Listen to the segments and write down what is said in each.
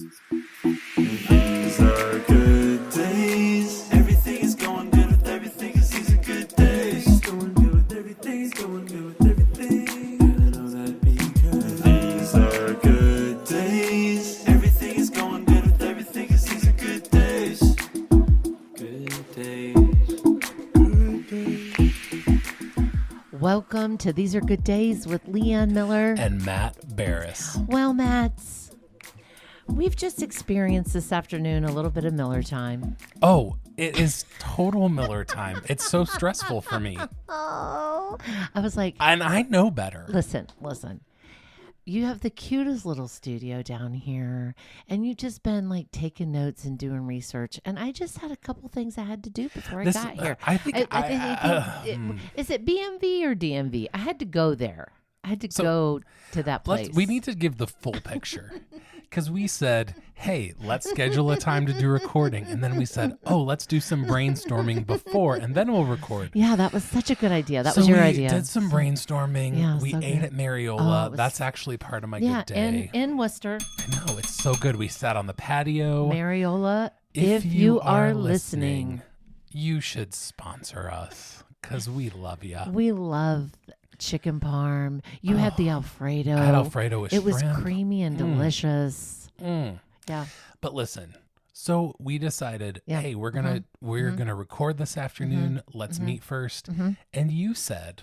These are good days. Everything is going good with everything. 'Cause these are good days. Going good with everything. It's going good with everything. I know that because these are good days. Everything is going good with everything. 'Cause these are good days. Good days. Good days. Welcome to These Are Good Days with Leanne Miller and Matt Barris. Well, Matts, we've just experienced this afternoon a little bit of Miller time. Oh, it is total Miller time. It's so stressful for me. Oh, I was like, And I know better. listen. You have the cutest little studio down here, and you've just been like taking notes and doing research. And I just had a couple things I had to do before I got here. I think Is it BMV or DMV? I had to go there. I had to go to that place. we need to give the full picture. Because we said, hey, let's schedule a time to do recording. And then we said, oh, let's do some brainstorming before, and then we'll record. Yeah, that was such a good idea. That was your idea. We did some brainstorming. Yeah, we so ate good. at Mariola. Oh, That's actually part of my good day. Yeah, in Worcester. I know. It's so good. We sat on the patio. Mariola, if you are listening, you should sponsor us because we love you. we love chicken parm. You had the Alfredo. I had Alfredo with It was shrimp. creamy and delicious. Yeah. But listen, so we decided, Yeah. hey, we're gonna record this afternoon. Let's meet first. And you said,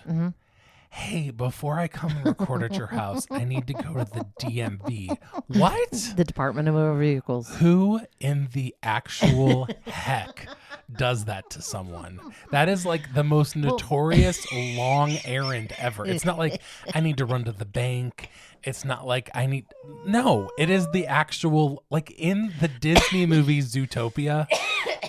hey, before I come and record at your house, I need to go to the DMV. What? The Department of Motor Vehicles. Who in the actual heck does that to someone? That is like the most notorious long errand ever. It's not like I need to run to the bank. It's not like no, it is the actual, like in the Disney movie Zootopia,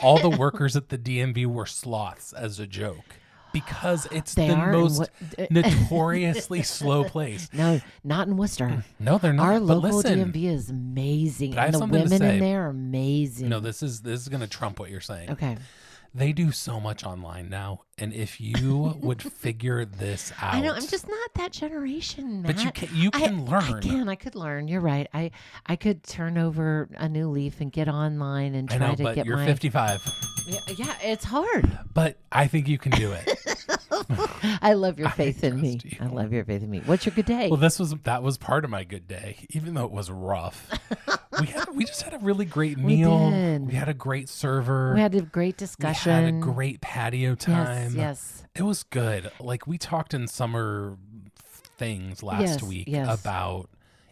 all the workers at the DMV were sloths as a joke. Because it's They the are in most notoriously slow place. No, not in Worcester. No, they're not. Our But local listen, DMV is amazing. But I have And the something to women say. in there are amazing. No, this is going to trump what you're saying. Okay. They do so much online now, and if you would figure this out, I know. I'm just not that generation, Matt. but you can learn. I could learn. You're right. I could turn over a new leaf and get online and I try know, to but get you're my 55. Yeah, it's hard. But I think you can do it. I love your faith in me. trust you. I love your faith in me. What's your good day? Well, that was part of my good day, even though it was rough. We just had a really great meal. did. We had a great server. We had a great discussion. We had a great patio time. Yes. It was good. Like we talked in summer things last week about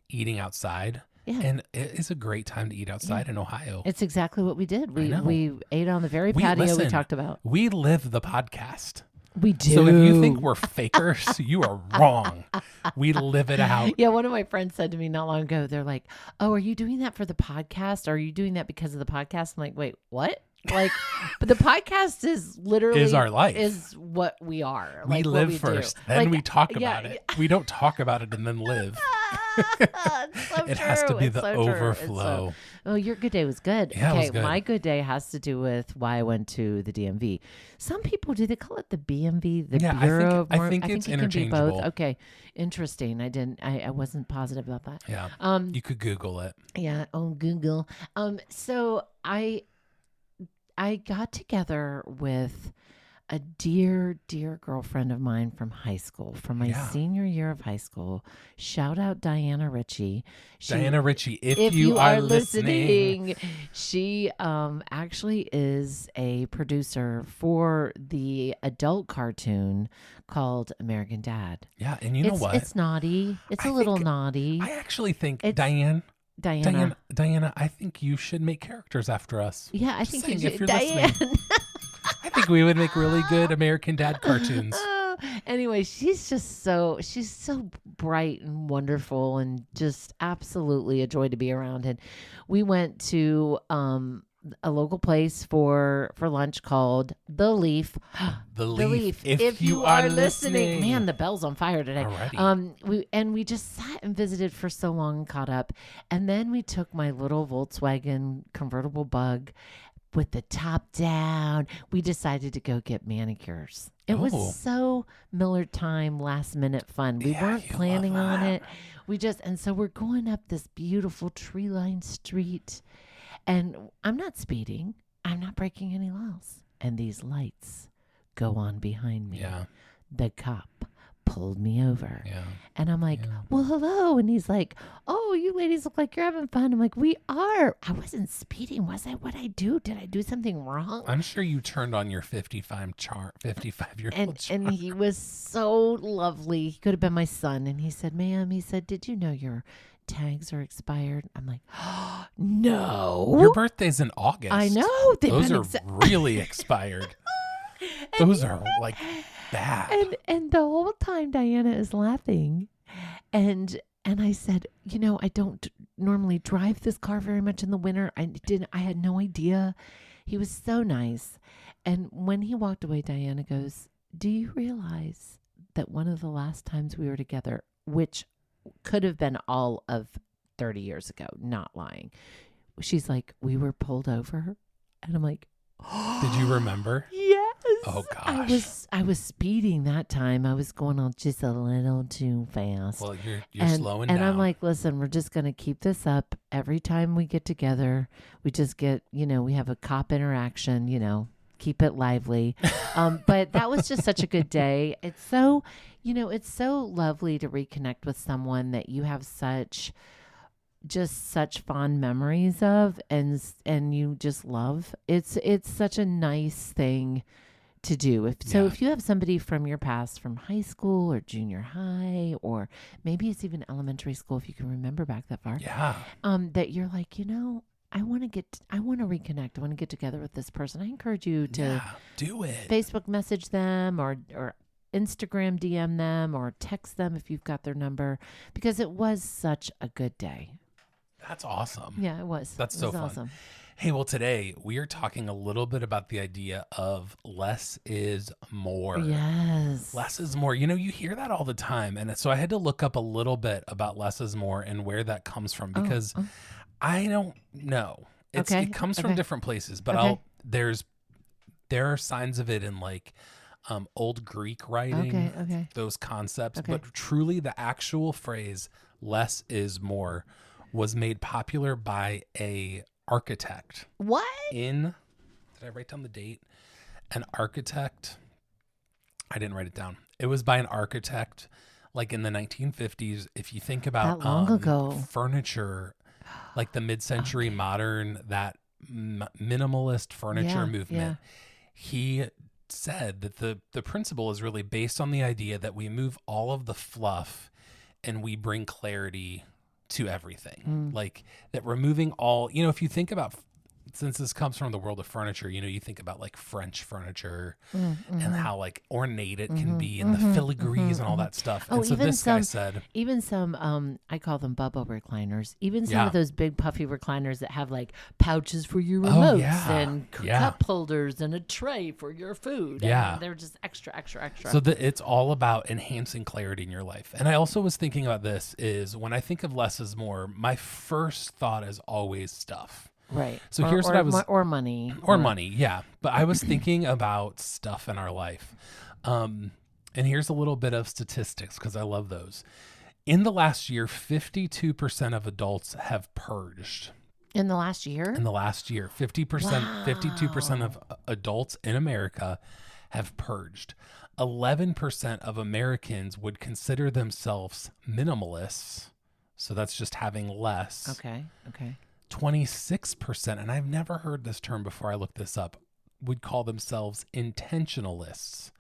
eating outside. Yeah. And it is a great time to eat outside in Ohio. It's exactly what we did. know. We ate on the very patio we talked about. We live the podcast. We do. So if you think we're fakers, you are wrong. We live it out. Yeah, one of my friends said to me not long ago, they're like, oh, are you doing that for the podcast? Or are you doing that because of the podcast? I'm like, wait, what? Like, but the podcast is literally Is our life. Is what we are. We like, live what we first, do. then Like, we talk yeah, about it. We don't talk about it and then live. It's so It has to true. be It's the so true. It's overflow. Oh, your good day was good. Yeah, it okay, was good. my good day has to do with why I went to the DMV. Some people, do they call it the BMV? The Yeah, Bureau of I think it's it can be both. interchangeable. Okay, interesting. I wasn't positive about that. Yeah. You could Google it. Yeah, on Google. So I got together with a dear girlfriend of mine from high school, from my senior year of high school. Shout out Diana Ritchie. Diana Ritchie, if you are listening. She actually is a producer for the adult cartoon called American Dad. Yeah, and you know what? It's naughty. It's a little naughty. I actually think, Diana. Diana, I think you should make characters after us. Yeah, I Just think saying, you if should. you're Diane. listening. I think we would make really good American Dad cartoons. Anyway, she's so bright and wonderful and just absolutely a joy to be around. And we went to a local place for lunch called The Leaf. The Leaf. If you are listening. Man, the bell's on fire today. Alrighty. We just sat and visited for so long and caught up. And then we took my little Volkswagen convertible Bug with the top down. We decided to go get manicures. It was so Miller time, last minute fun. We weren't planning on it. And so we're going up this beautiful tree-lined street, and I'm not speeding. I'm not breaking any laws. And these lights go on behind me. Yeah. The cop pulled me over. Yeah. And I'm like, Yeah. well, hello. And he's like, oh, you ladies look like you're having fun. I'm like, we are. I wasn't speeding, was I? What'd I do? Did I do something wrong? I'm sure you turned on your 55-year-old And he was so lovely. He could have been my son. And he said, ma'am, he said, did you know your tags are expired? I'm like, oh, no. Your birthday's in August. I know. Those are really expired. Those are like bad. And the whole time Diana is laughing. And I said, I don't normally drive this car very much in the winter. I had no idea. He was so nice. And when he walked away, Diana goes, do you realize that one of the last times we were together, which could have been all of 30 years ago, not lying. She's like, we were pulled over. And I'm like, oh, did you remember? Yes. Oh gosh. I was speeding that time. I was going on just a little too fast. Well, you're slowing down. And I'm like, listen, we're just going to keep this up. Every time we get together, we just get, we have a cop interaction, keep it lively. But that was just such a good day. It's so, it's so lovely to reconnect with someone that you have such fond memories of and you just love. It's such a nice thing to do. If you have somebody from your past, from high school or junior high, or maybe it's even elementary school, if you can remember back that far, that you're like, I want to reconnect. I want to get together with this person. I encourage you to do it. Facebook message them or Instagram DM them or text them if you've got their number, because it was such a good day. That's awesome. Yeah, it was. That's so fun. Awesome. Hey, well, today we are talking a little bit about the idea of less is more. Yes. Less is more. You hear that all the time. And so I had to look up a little bit about less is more and where that comes from, because I don't know. It comes from different places, but there are signs of it in like old Greek writing, those concepts. But truly the actual phrase less is more was made popular by a architect. What? Did I write down the date? An architect. I didn't write it down. It was by an architect like in the 1950s. If you think about that long ago, furniture, like the mid-century modern, that minimalist furniture movement, he said that the principle is really based on the idea that we move all of the fluff and we bring clarity to everything. Like that removing all, if you think about, since this comes from the world of furniture, you think about like French furniture and how like ornate it can be and the filigrees and all that stuff. And so this guy said, even some, I call them bubble recliners, even some of those big puffy recliners that have like pouches for your remotes and cup holders and a tray for your food. Yeah. And they're just extra. So it's all about enhancing clarity in your life. And I also was thinking about this is when I think of less is more, my first thought is always stuff. Right. So here's what I was... Or money. Or money, yeah. But I was thinking about stuff in our life. And here's a little bit of statistics because I love those. In the last year, 52% of adults have purged. In the last year? In the last year. 52% of adults in America have purged. 11% of Americans would consider themselves minimalists. So that's just having less. Okay. 26%, and I've never heard this term before I looked this up, would call themselves intentionalists,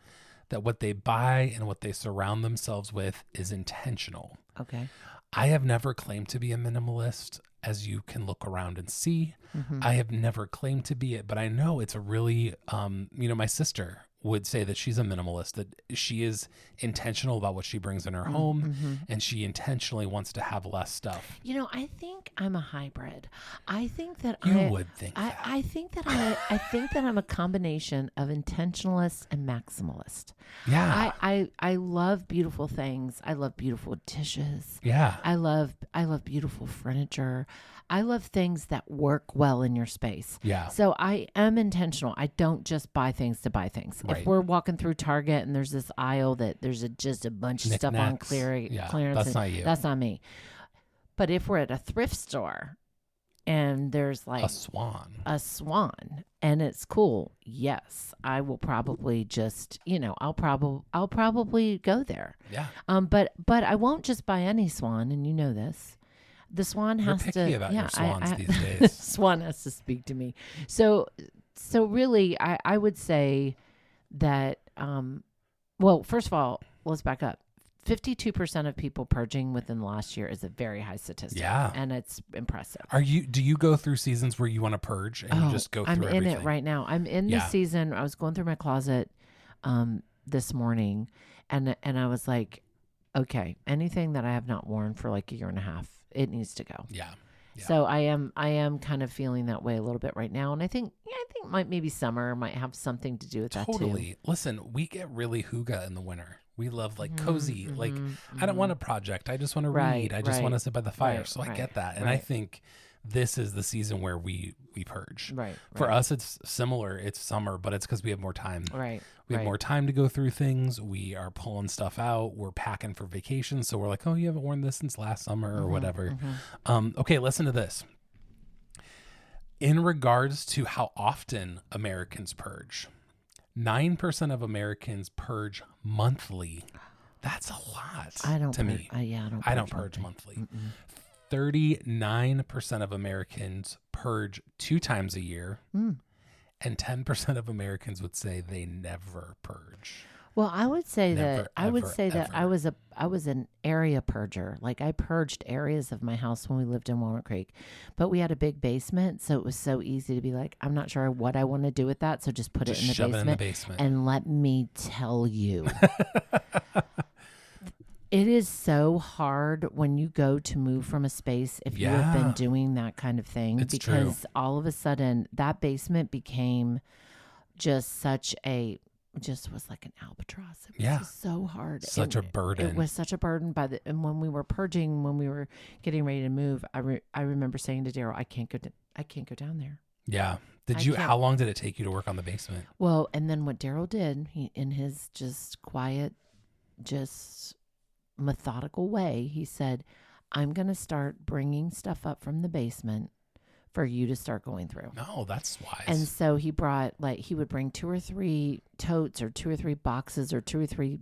that what they buy and what they surround themselves with is intentional. Okay. I have never claimed to be a minimalist, as you can look around and see. I have never claimed to be it, but I know it's a really, my sister would say that she's a minimalist, that she is intentional about what she brings in her home, and she intentionally wants to have less stuff. I think I'm a hybrid. I think that I think that I'm a combination of intentionalist and maximalist. Yeah. I love beautiful things. I love beautiful dishes. Yeah. I love beautiful furniture. I love things that work well in your space. Yeah. So I am intentional. I don't just buy things to buy things. Right. If we're walking through Target and there's this aisle that there's just a bunch of stuff on clearance, that's not you. That's not me. But if we're at a thrift store and there's like a swan and it's cool, yes, I will probably just, I'll probably go there. Yeah. But I won't just buy any swan, and you know this. The swan You're has picky to about your swans these days. Swan has to speak to me. So really I would say that well, first of all, let's back up. 52% of people purging within the last year is a very high statistic. Yeah. And it's impressive. Do you go through seasons where you want to purge and you just go through everything? I'm in it right now. I'm in the season. I was going through my closet this morning and I was like, okay, anything that I have not worn for like a year and a half, it needs to go. Yeah. Yeah. So I am kind of feeling that way a little bit right now. And I think maybe summer might have something to do with that too. Totally. Listen, we get really hygge in the winter. We love like cozy. Like I don't want a project. I just want to read. I just want to sit by the fire. So I get that. And I think this is the season where we purge. Right. For us, it's similar. It's summer, but it's because we have more time. Right. We have more time to go through things. We are pulling stuff out. We're packing for vacation. So we're like, oh, you haven't worn this since last summer or whatever. Okay, listen to this. In regards to how often Americans purge, 9% of Americans purge monthly. That's a lot. I don't to me. I don't purge monthly. 39% of Americans purge 2 times a year. And 10% of Americans would say they never purge. Well, I would say Never, that I was an area purger. Like I purged areas of my house when we lived in Walnut Creek, but we had a big basement, so it was so easy to be like, I'm not sure what I want to do with that, so just put it in the basement. And let me tell you, it is so hard when you go to move from a space if you have been doing that kind of thing, it's because true. all of a sudden that basement became just was like an albatross. It was so hard. Such a burden. It was such a burden and when we were purging, when we were getting ready to move, I remember saying to Daryl, I can't go down there. Yeah. How long did it take you to work on the basement? Well, and then what Daryl did, he, in his just quiet, just methodical way, he said, I'm going to start bringing stuff up from the basement for you to start going through. No, that's wise. And so he would bring 2 or 3 totes or 2 or 3 boxes or 2 or 3,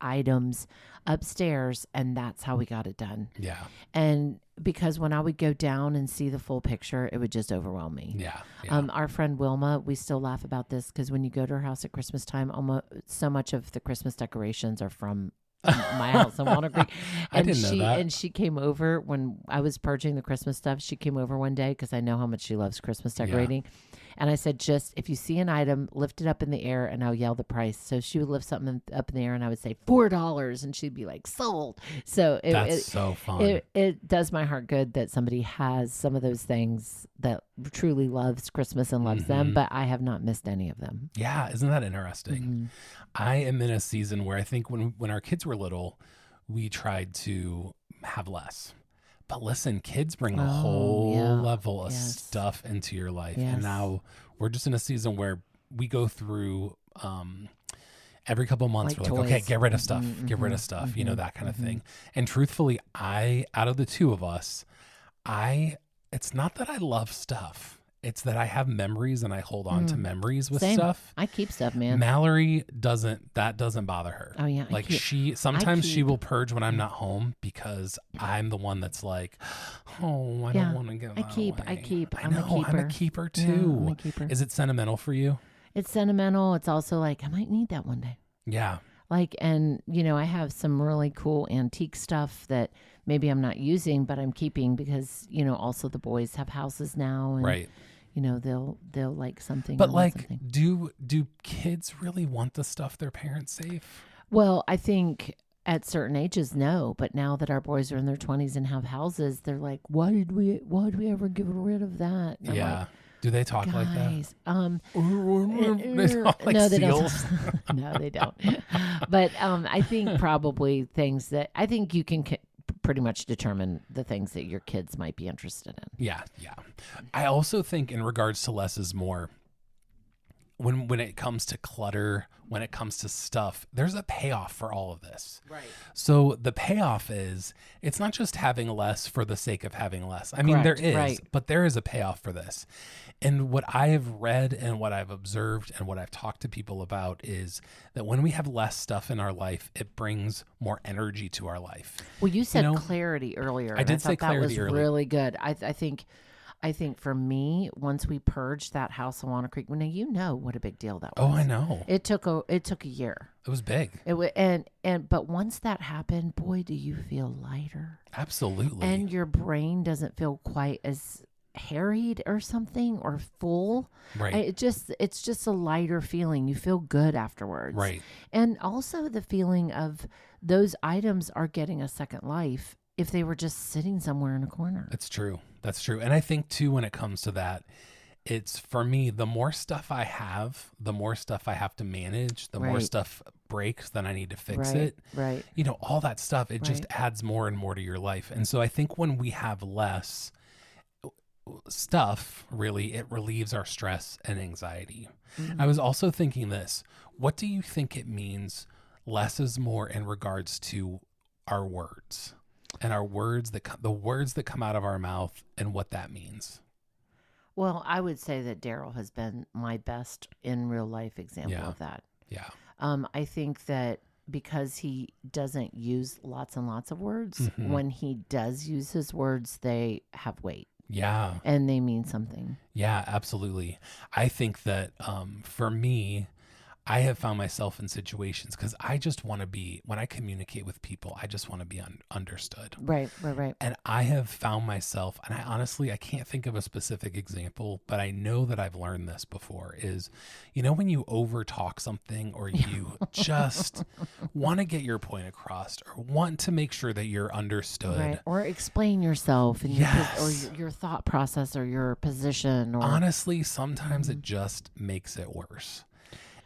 items upstairs. And that's how we got it done. Yeah. And because when I would go down and see the full picture, it would just overwhelm me. Yeah. Our friend Wilma, we still laugh about this because when you go to her house at Christmas time, almost so much of the Christmas decorations are from my house in Walnut Creek. I didn't know that. And she came over when I was purging the Christmas stuff. She came over one day because I know how much she loves Christmas decorating. And I said, just if you see an item, lift it up in the air and I'll yell the price. So she would lift something up in the air and I would say $4 and she'd be like, sold. So that's so fun. It does my heart good that somebody has some of those things that truly loves Christmas and loves them, but I have not missed any of them. Yeah. Isn't that interesting? I am in a season where I think when our kids were little, we tried to have less. But listen, kids bring a whole level of stuff into your life. Yes. And now we're just in a season where we go through every couple of months, like we're like, okay, get rid of stuff, get rid of stuff, that kind of thing. And truthfully, out of the two of us, it's not that I love stuff. It's that I have memories and I hold on to memories with stuff. I keep stuff, man. Mallory doesn't bother her. Oh yeah. Like sometimes she will purge when I'm not home because I'm the one that's like, oh, I don't want to give that away. I keep. I know, I'm a keeper too. I'm a keeper. Is it sentimental for you? It's sentimental. It's also like, I might need that one day. Yeah. Like, and I have some really cool antique stuff that maybe I'm not using, but I'm keeping because, also the boys have houses now. And, right. They'll like something. But like, something. Do kids really want the stuff their parents save? Well, I think at certain ages, no. But now that our boys are in their 20s and have houses, they're like, why did we ever get rid of that? And yeah. Like, do they talk like that? They talk like seals? No, they don't. But I think probably things that I think you can pretty much determine the things that your kids might be interested in. Yeah. I also think in regards to less is more, when it comes to clutter, when it comes to stuff, there's a payoff for all of this. Right. So the payoff is, it's not just having less for the sake of having less. I mean, there is, right. but there is a payoff for this. And what I have read and what I've observed and what I've talked to people about is that when we have less stuff in our life, it brings more energy to our life. Well, you said clarity earlier. I did say clarity earlier. That was really good. I think for me, once we purged that house in Walnut Creek, now you know what a big deal that was. Oh, I know. It took a year. It was big. But once that happened, boy, do you feel lighter. Absolutely. And your brain doesn't feel quite as harried or something or full. Right. It's just a lighter feeling. You feel good afterwards. Right. And also the feeling of those items are getting a second life if they were just sitting somewhere in a corner. That's true. And I think too, when it comes to that, it's, for me, the more stuff I have, the more stuff I have to manage, the more stuff breaks, then I need to fix it. Right. You know, all that stuff, it just adds more and more to your life. And so I think when we have less stuff, really, it relieves our stress and anxiety. Mm-hmm. I was also thinking this, what do you think it means less is more in regards to our words? And our words the words that come out of our mouth and what that means. Well, I would say that Daryl has been my best in real life example of that. Yeah. I think that because he doesn't use lots and lots of words, mm-hmm. when he does use his words, they have weight. Yeah. And they mean something. Yeah, absolutely. I think that for me, I have found myself in situations because I just want to be, when I communicate with people, I just want to be understood. Right. And I have found myself, and I can't think of a specific example, but I know that I've learned this before is, when you over talk something or you just want to get your point across or want to make sure that you're understood. Right. Or explain yourself and your thought process or your position. Or honestly, sometimes it just makes it worse.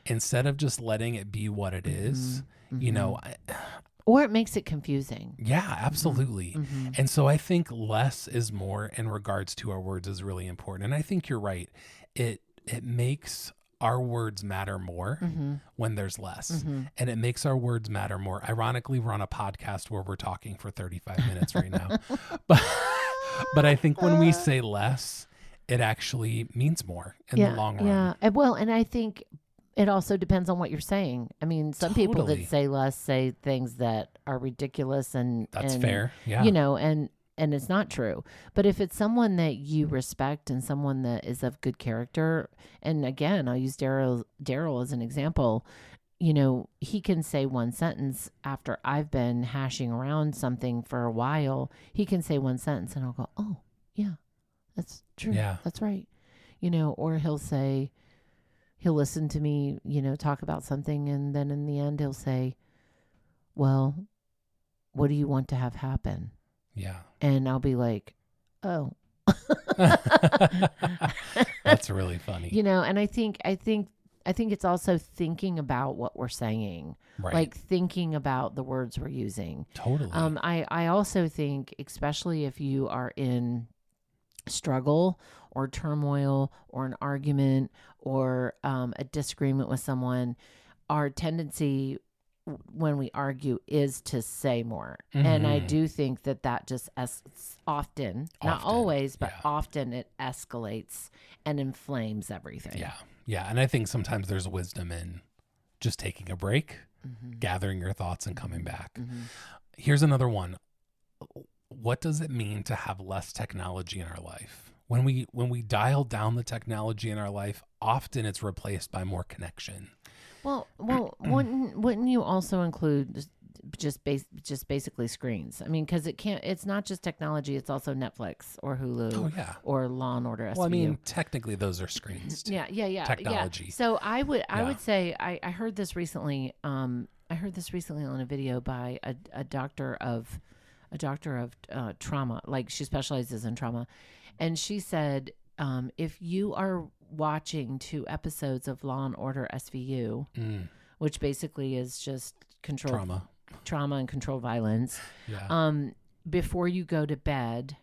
Instead of just letting it be what it is, or it makes it confusing. Yeah, absolutely. Mm-hmm. And so I think less is more in regards to our words is really important. And I think you're right. It makes our words matter more when there's less. And it makes our words matter more. Ironically, we're on a podcast where we're talking for 35 minutes right now. But I think when we say less, it actually means more in the long run. Yeah. Well, and I think it also depends on what you're saying. I mean, some people that say less say things that are ridiculous and that's fair. Yeah. And it's not true. But if it's someone that you respect and someone that is of good character, and again, I'll use Daryl as an example, he can say one sentence after I've been hashing around something for a while. He can say one sentence and I'll go, oh, yeah, that's true. Yeah. That's right. Or he'll listen to me, talk about something. And then in the end, he'll say, well, what do you want to have happen? Yeah. And I'll be like, oh, that's really funny. And I think it's also thinking about what we're saying, right. Like thinking about the words we're using. Totally. I also think, especially if you are in struggle or turmoil or an argument or a disagreement with someone, our tendency when we argue is to say more. Mm-hmm. And I do think that just often, not always, but often it escalates and inflames everything. Yeah. Yeah. And I think sometimes there's wisdom in just taking a break, gathering your thoughts and coming back. Mm-hmm. Here's another one. What does it mean to have less technology in our life? When we dial down the technology in our life, often it's replaced by more connection. Well, wouldn't you also include just basically screens? I mean, because it's not just technology; it's also Netflix or Hulu, or Law and Order SVU. Well, I mean, technically those are screens. Yeah. Technology. Yeah. So I would say I heard this recently. On a video by a doctor of trauma. Like, she specializes in trauma. And she said, if you are watching 2 episodes of Law and Order SVU, which basically is just trauma and controlled violence, before you go to bed,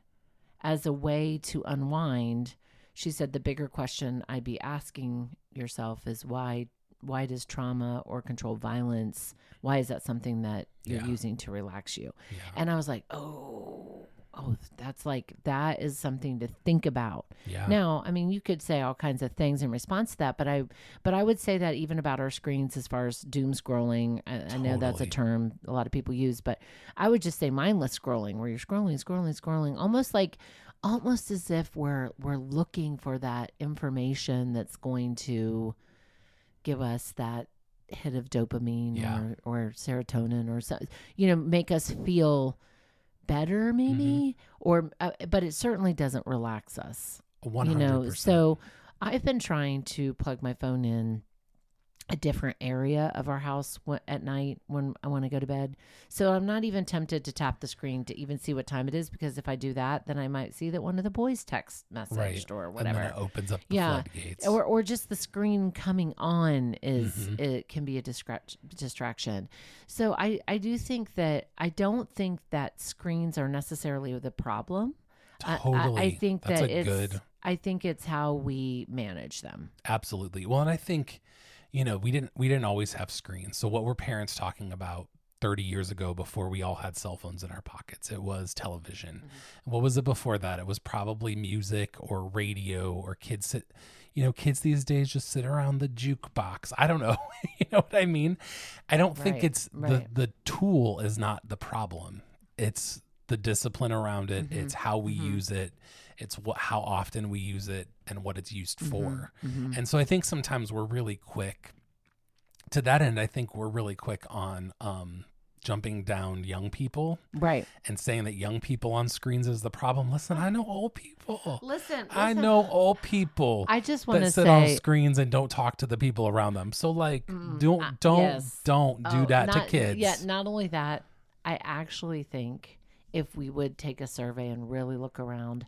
as a way to unwind, she said the bigger question I'd be asking yourself is why does trauma or controlled violence, why is that something that you're using to relax you? Yeah. And I was like, oh, that is something to think about. Yeah. Now, I mean, you could say all kinds of things in response to that, but I would say that even about our screens, as far as doom scrolling, I know that's a term a lot of people use, but I would just say mindless scrolling, where you're scrolling, almost as if we're looking for that information that's going to give us that hit of dopamine or serotonin or something, make us feel better maybe, or but it certainly doesn't relax us. 100%. So I've been trying to plug my phone in a different area of our house at night when I want to go to bed. So I'm not even tempted to tap the screen to even see what time it is, because if I do that, then I might see that one of the boys text messaged or whatever. And then it opens up the floodgates. Or just the screen coming on it can be a distraction. So I do think that, I don't think that screens are necessarily the problem. Totally. I think That's that I think it's how we manage them. Absolutely. Well, and I think, we didn't always have screens. So what were parents talking about 30 years ago, before we all had cell phones in our pockets? It was television. What was it before that? It was probably music or radio, or kids these days just sit around the jukebox. I don't know. You know what I mean? I don't think it's the tool is not the problem. It's the discipline around it. It's how we use it. It's how often we use it and what it's used for. And so I think sometimes we're really quick to that end. I think we're really quick on jumping down young people, right, and saying that young people on screens is the problem. Listen, I know old people. Listen. I know old people. I just want to sit on screens and don't talk to the people around them. So don't do that to kids. Yeah, not only that, I actually think if we would take a survey and really look around,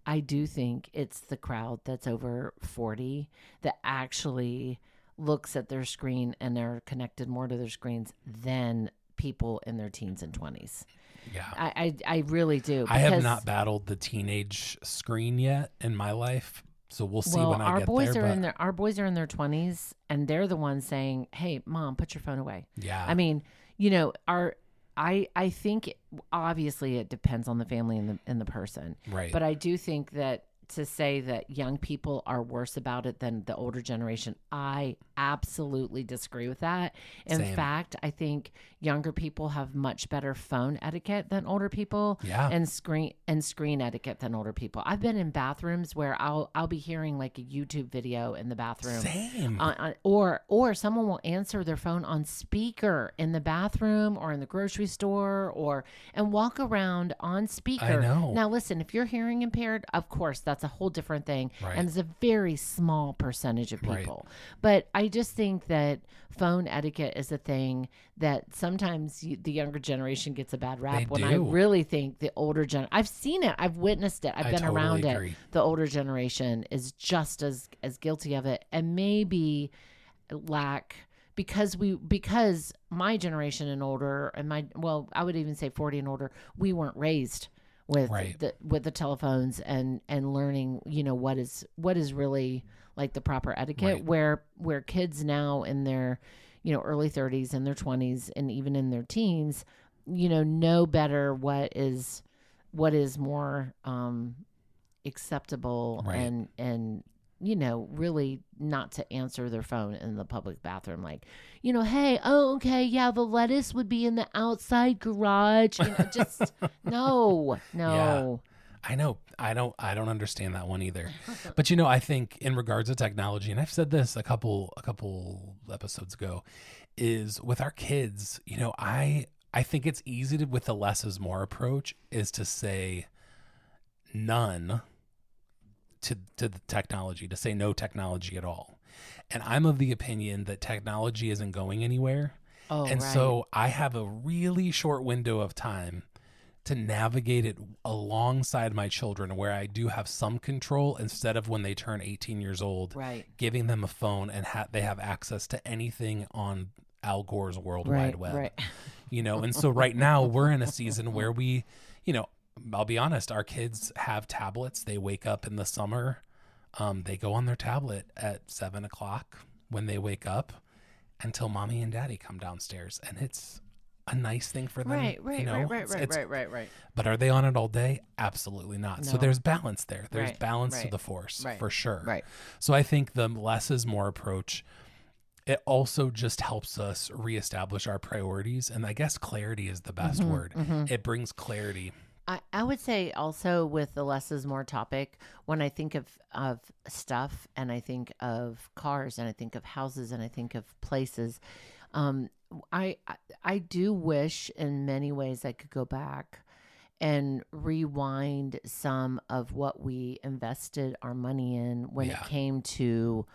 I do think it's the crowd that's over 40 that actually looks at their screen and they're connected more to their screens than people in their teens and 20s. Yeah. I really do. I have not battled the teenage screen yet in my life. So we'll see when I get there. Our boys are in their 20s, and they're the ones saying, hey, Mom, put your phone away. Yeah. I mean, I think obviously it depends on the family and the person. Right. But I do think that to say that young people are worse about it than the older generation, I absolutely disagree with that. In fact, I think younger people have much better phone etiquette than older people, and screen etiquette than older people. I've been in bathrooms where I'll be hearing like a YouTube video in the bathroom. Same. Or someone will answer their phone on speaker in the bathroom or in the grocery store and walk around on speaker. I know. Now listen, if you're hearing impaired, of course that's a whole different thing, right, and it's a very small percentage of people. Right. But I just think that phone etiquette is a thing that sometimes the younger generation gets a bad rap. I really think the older I've seen it, I've witnessed it, I've been totally around agree. It. The older generation is just as guilty of it, and maybe lack. Because my generation and older, and I would even say 40 and older, we weren't raised with the telephones and learning, what is really like the proper etiquette, where kids now in their, early 30s and their 20s and even in their teens, know better what is more acceptable, and really not to answer their phone in the public bathroom. Like, hey, okay, yeah, the lettuce would be in the outside garage. Just no. Yeah. I know. I don't understand that one either. But I think in regards to technology, and I've said this a couple episodes ago, is with our kids, I think it's easy to, with the less is more approach, is to say none to the technology, to say no technology at all. And I'm of the opinion that technology isn't going anywhere. So I have a really short window of time to navigate it alongside my children, where I do have some control, instead of when they turn 18 years old, giving them a phone and they have access to anything on Al Gore's World Wide Web. And so right now we're in a season where we I'll be honest, our kids have tablets. They wake up in the summer. They go on their tablet at 7:00 when they wake up until mommy and daddy come downstairs. And it's a nice thing for them. Right. But are they on it all day? Absolutely not. No. So there's balance there. There's Right, balance to right, the force right, for sure. Right. So I think the less is more approach, it also just helps us reestablish our priorities. And I guess clarity is the best word. It brings clarity. I would say also with the less is more topic, when I think of stuff and I think of cars and I think of houses and I think of places, I do wish in many ways I could go back and rewind some of what we invested our money in when it came to,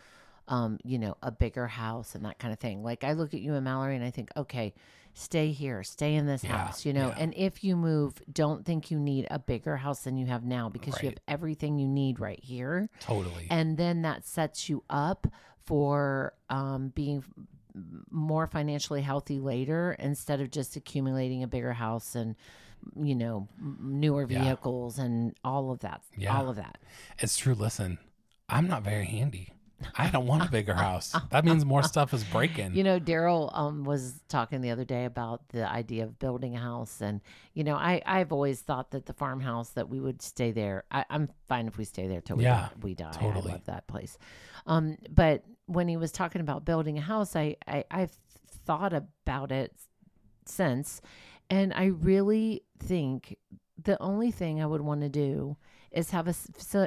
a bigger house and that kind of thing. Like I look at you and Mallory and I think, okay, stay here, stay in this house, and if you move, don't think you need a bigger house than you have now because you have everything you need right here. Totally. And then that sets you up for being more financially healthy later instead of just accumulating a bigger house and newer vehicles and all of that. It's true. Listen, I'm not very handy. I don't want a bigger house. That means more stuff is breaking. Daryl was talking the other day about the idea of building a house. And, I've always thought that the farmhouse that we would stay there. I'm fine if we stay there till we die. Totally. I love that place. But when he was talking about building a house, I've thought about it since. And I really think the only thing I would want to do is have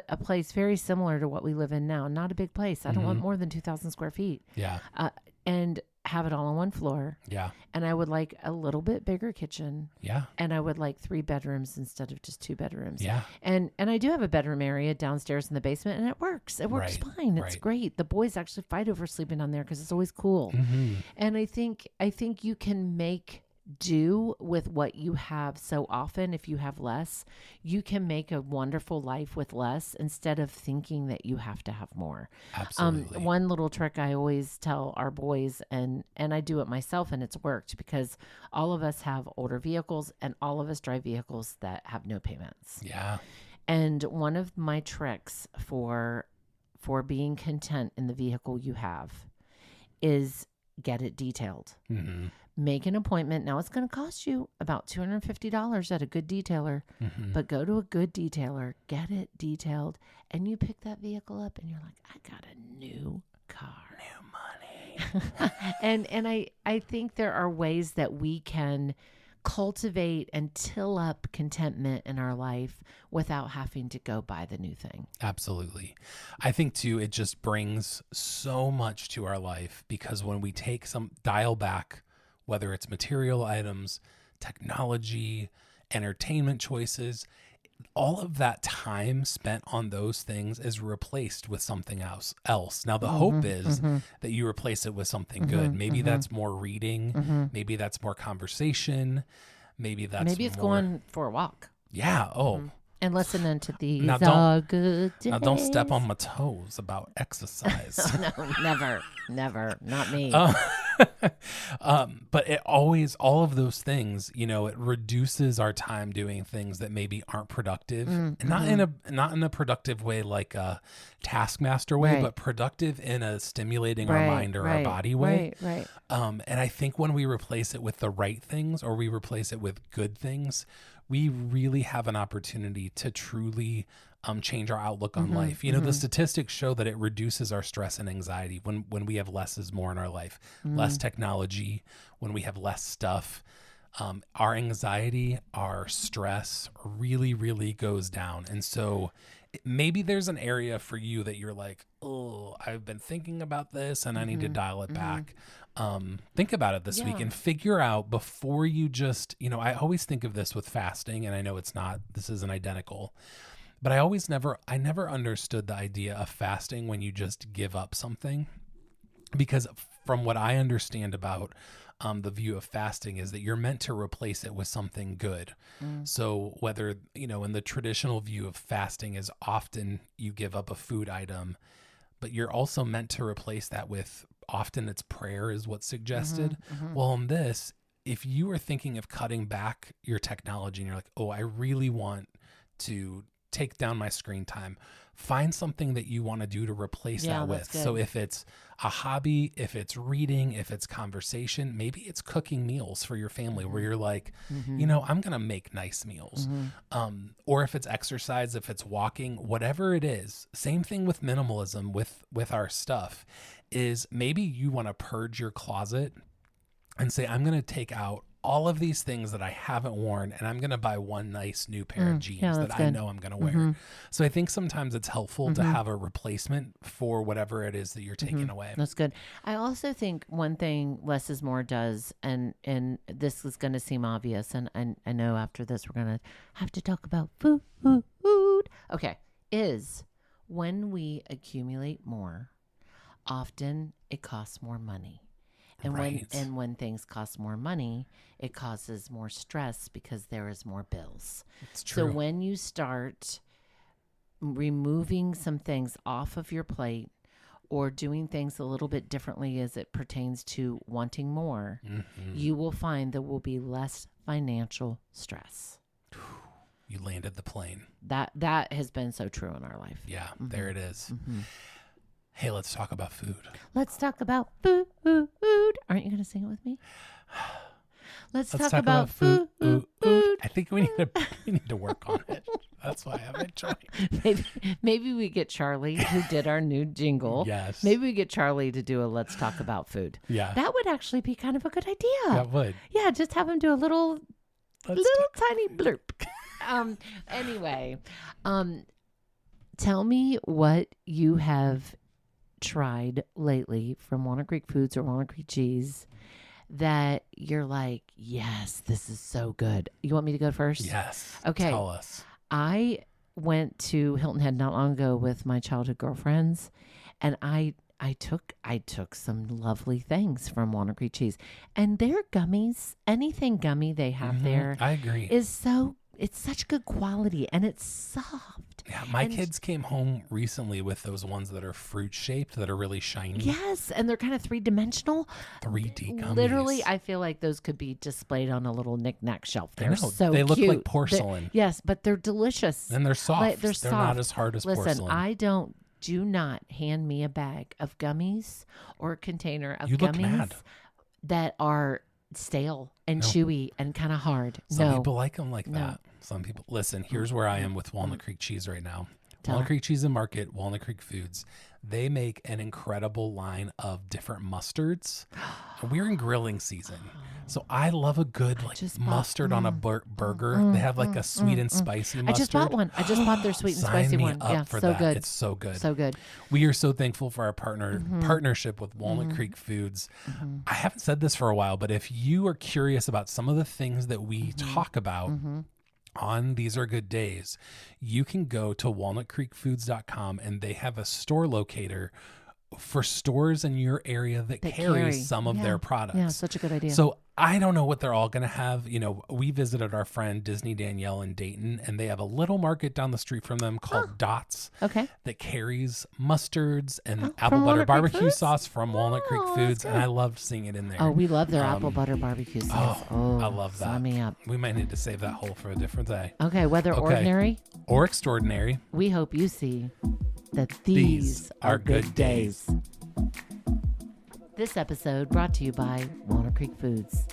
a place very similar to what we live in now. Not a big place. I don't want more than 2,000 square feet. Yeah. And have it all on one floor. Yeah. And I would like a little bit bigger kitchen. Yeah. And I would like 3 bedrooms instead of just 2 bedrooms. Yeah. And I do have a bedroom area downstairs in the basement, and it works. It works fine. It's great. The boys actually fight over sleeping down there because it's always cool. And I think you can make do with what you have so often. If you have less, you can make a wonderful life with less instead of thinking that you have to have more. Absolutely. One little trick I always tell our boys, and I do it myself, and it's worked because all of us have older vehicles and all of us drive vehicles that have no payments. Yeah. And one of my tricks for being content in the vehicle you have is get it detailed. Make an appointment. Now it's going to cost you about $250 at a good detailer, but go to a good detailer, get it detailed, and you pick that vehicle up and you're like, I got a new car. New money. and I think there are ways that we can cultivate and till up contentment in our life without having to go buy the new thing. Absolutely. I think too, it just brings so much to our life because when we take some dial back, whether it's material items, technology, entertainment choices, all of that time spent on those things is replaced with something else. Now, the hope is that you replace it with something good. Maybe that's more reading. Maybe that's more conversation. Maybe it's going for a walk. Yeah. Oh. And listening to these good days. Now, don't step on my toes about exercise. No, never. Not me. But it always, all of those things, it reduces our time doing things that maybe aren't productive, and not in a productive way, like a taskmaster way, but productive in a stimulating our mind or our body way. Right. And I think when we replace it with the right things, or we replace it with good things, we really have an opportunity to truly change our outlook on life. The statistics show that it reduces our stress and anxiety when we have less is more in our life, less technology, when we have less stuff. Our anxiety, our stress really, really goes down. And so maybe there's an area for you that you're like, oh, I've been thinking about this and I need to dial it back. Think about it this week and figure out before you just, I always think of this with fasting, and I know this isn't identical, but I never understood the idea of fasting when you just give up something, because from what I understand about the view of fasting is that you're meant to replace it with something good. So whether, in the traditional view of fasting is often you give up a food item, but you're also meant to replace that with, often it's prayer is what's suggested. Well, in this, if you are thinking of cutting back your technology and you're like, oh, I really want to take down my screen time, find something that you want to do to replace that with. So if it's a hobby, if it's reading, if it's conversation, maybe it's cooking meals for your family where you're like, you know, I'm going to make nice meals. Or if it's exercise, if it's walking, whatever it is. Same thing with minimalism with our stuff is maybe you want to purge your closet and say, I'm going to take out all of these things that I haven't worn, and I'm going to buy one nice new pair of jeans that I know I'm going to wear. So I think sometimes it's helpful to have a replacement for whatever it is that you're taking away. That's good. I also think one thing less is more does, and this is going to seem obvious, and I know after this we're going to have to talk about food. Okay, is when we accumulate more, often it costs more money. And when things cost more money, it causes more stress because there is more bills. It's true. So when you start removing some things off of your plate or doing things a little bit differently as it pertains to wanting more, you will find there will be less financial stress. You landed the plane. That has been so true in our life. Yeah, there it is. Hey, let's talk about food. Let's talk about food. Aren't you going to sing it with me? Let's talk about food. I think we need to work on it. That's why I haven't joined. Maybe we get Charlie, who did our new jingle. Yes. Maybe we get Charlie to do a Let's Talk About Food. Yeah. That would actually be kind of a good idea. That would. Yeah, just have him do a little tiny blurb. Anyway, tell me what you have tried lately from Walnut Creek Foods or Walnut Creek Cheese that you're like, yes, this is so good. You want me to go first? Yes. Okay. Tell us. I went to Hilton Head not long ago with my childhood girlfriends, and I took some lovely things from Walnut Creek Cheese, and their gummies, anything gummy they have there, I agree, it's such good quality and it's soft. Yeah, my kids came home recently with those ones that are fruit shaped that are really shiny. Yes, and they're kind of 3-dimensional. 3D gummies. Literally, I feel like those could be displayed on a little knick-knack shelf. They're so they cute. Look like porcelain. Yes, but they're delicious. And they're soft. They're soft. Not as hard as porcelain. Listen, do not hand me a bag of gummies or a container of you gummies look mad. That are stale and chewy and kind of hard. Some people like them like that. Some people, listen, here's where I am with Walnut Creek Cheese right now. Walnut Creek Cheese and Market, Walnut Creek Foods. They make an incredible line of different mustards. We're in grilling season. So I love a good mustard on a burger. They have like a sweet and spicy mustard. I just bought one. I just bought their sweet and Sign spicy me one. Up Yeah, for so that. good. It's so good. So good. We are so thankful for our partnership with Walnut Creek Foods. I haven't said this for a while, but if you are curious about some of the things that we talk about on These Are Good Days, you can go to walnutcreekfoods.com and they have a store locator for stores in your area that carry some of their products. Yeah, such a good idea. So I don't know what they're all going to have. You know, we visited our friend Disney Danielle in Dayton, and they have a little market down the street from them called Dots. Okay. That carries mustards and apple butter barbecue sauce from Walnut Creek Foods, and I loved seeing it in there. Oh, we love their apple butter barbecue sauce. Oh, I love that. Sign me up. We might need to save that whole for a different day. Okay, whether ordinary or extraordinary, we hope you see that these are good days. This episode brought to you by Walnut Creek Foods.